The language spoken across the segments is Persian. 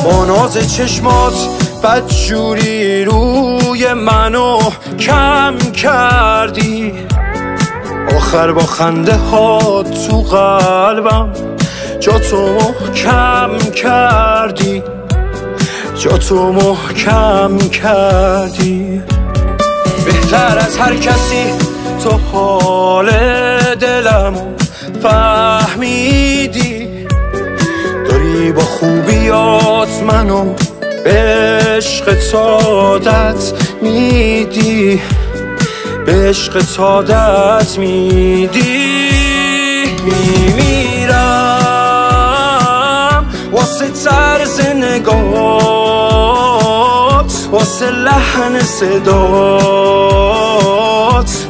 با ناز چشمات بدجوری روی منو کم کردی، آخر با خنده ها تو قلبم جا تو محکم کردی، جا تو محکم کردی. بهتر از هر کسی تو حال دلمو فهمیدی، داری با خوبیات منو به عشق عادت میدی، به عشق عادت میدی. میمیرم واسه طرز نگات، واسه لحن صدات،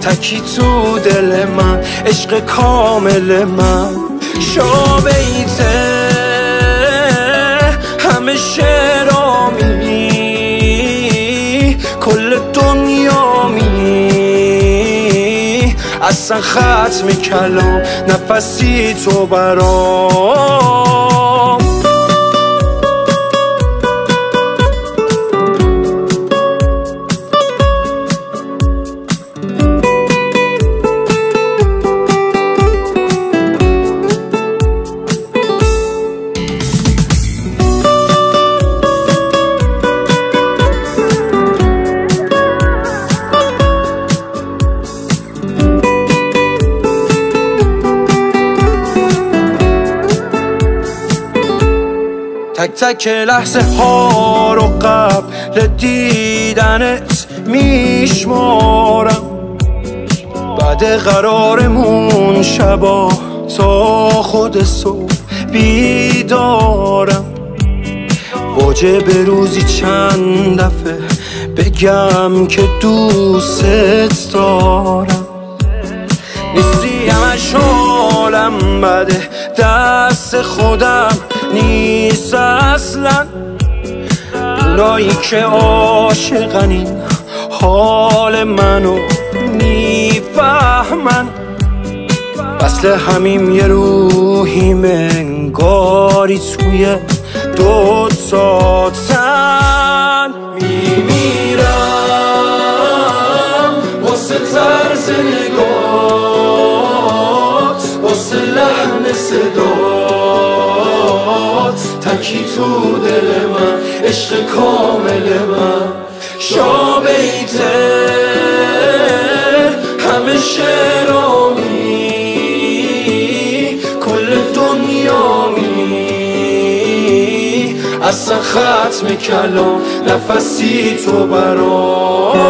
تکی تو دل من، عشق کامل من. شابیته همه شعرامی، کل دنیامی، اصلا ختم کلام نفسی تو برام. تک تک لحظه ها رو قبل دیدنت میشمارم، بعد قرارمون شبا تا خود صبح بیدارم. واجب روزی چند دفعه بگم که دوست دارم، نیستی همش حالم بده، دست خودم نیست اصلا. اونایی که عاشقن این حال منو میفهمن، وصل همیم یه روحیم انگاری توی دو تا تن. میمیرم واسه طرز نگات، واسه لحن صدات، تکی تو دل من، عشق کامل من. شابیته همه شعرامی، کل دنیامی، اصلا ختم کلام نفسی تو برام.